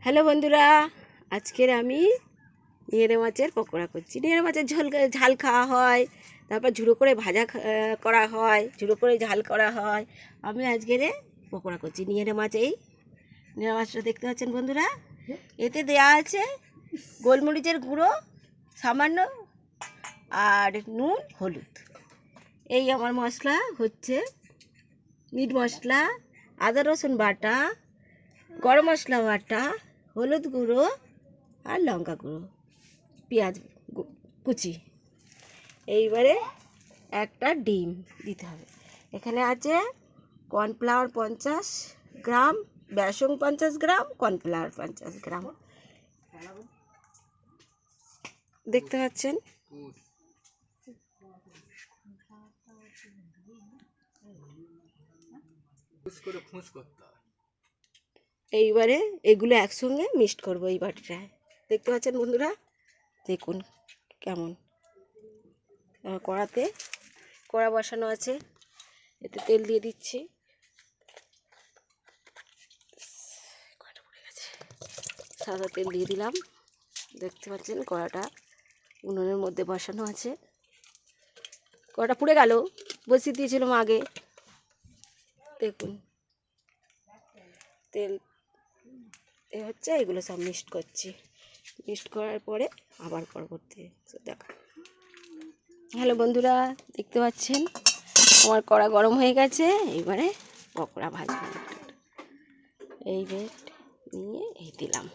Hello বন্ধুরা, আজকের আমি নিয়েরে মাছের পকোড়া করছি। নিয়েরে মাছের ঝাল খাওয়া হয়, তারপর ঝুড়ো করে ভাজা করা হয়, ঝুড়ো করে ঝাল করা হয়। আমি আজকের পকোড়া করছি নিয়েরে মাছ। এই নিয়েরে মাছটা দেখতে পাচ্ছেন বন্ধুরা, এতে দেয়া আছে গোলমরিচের গুঁড়ো সামান্য, আর নুন, হলুদ। এই আমার মশলা হচ্ছে মিট মশলা, আদা রসুন বাটা, গরম মশলা বাটা, হলুদ গুঁড়ো আর লঙ্কা গুঁড়ো, পেঁয়াজ কুচি। এইবারে একটা ডিম দিতে হবে। এখানে আছে কর্নফ্লাওয়ার 50 গ্রাম, বেসন 50 গ্রাম, কর্নফ্লাওয়ার 50 গ্রাম। দেখতে পাচ্ছেন। এইবারে এগুলো একসঙ্গে মিক্সড করবো এই বাটিটায়। দেখতে পাচ্ছেন বন্ধুরা, দেখুন কেমন। কড়া বসানো আছে, এতে তেল দিয়ে দিচ্ছি। সাদা তেল দিয়ে দিলাম। দেখতে পাচ্ছেন কড়াটা উনুনের মধ্যে বসানো আছে। কড়াটা পুড়ে গেল, বসিয়ে দিয়েছিলাম আগে। দেখুন তেল এ হচ্ছে, এগুলো সব মিক্সড করছি। মিক্সড করার পরে আবার পরবর্তী দেখা। হ্যালো বন্ধুরা, দেখতে পাচ্ছেন আমার কড়া গরম হয়ে গেছে। এবারে পকোড়া ভাজবো। এই বেড নিয়ে এই দিলাম।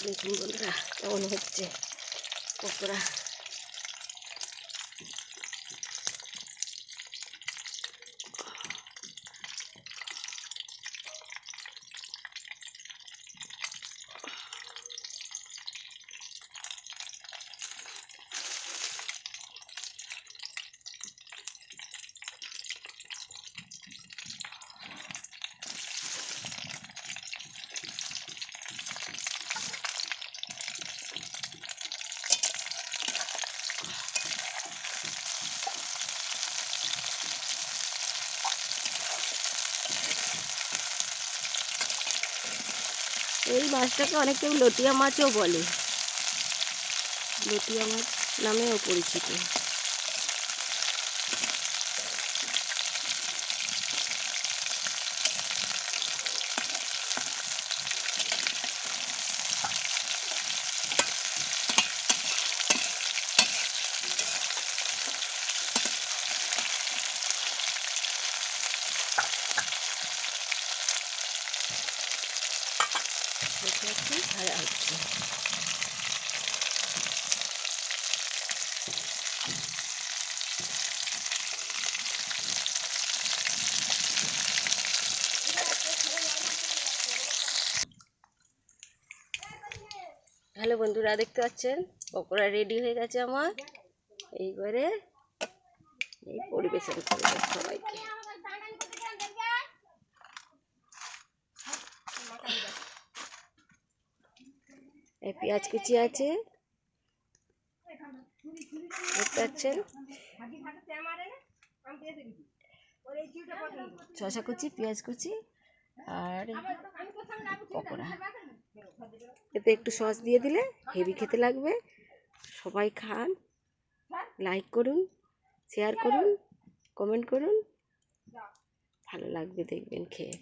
দেখুন বন্ধুরা কেমন হচ্ছে পকোড়া। এই মাছটাকে অনেক কেউ লটিয়া মাছও বলে, লটিয়া মাছ নামেও পরিচিত। ভাজা হচ্ছে। হ্যালো বন্ধুরা, দেখতে পাচ্ছেন পকোড়া রেডি হয়ে গেছে আমার। এইবারে এই পরিবেশন করবো সবাইকে। এই পেঁয়াজ কুচি আছে, দেখতে পাচ্ছেন, শসা কুচি, পেঁয়াজ কুচি আর পকোড়া। এতে একটু সস দিয়ে দিলে হেভি খেতে লাগবে। সবাই খান, লাইক করুন, শেয়ার করুন, কমেন্ট করুন, ভালো লাগবে দেখবেন খেয়ে।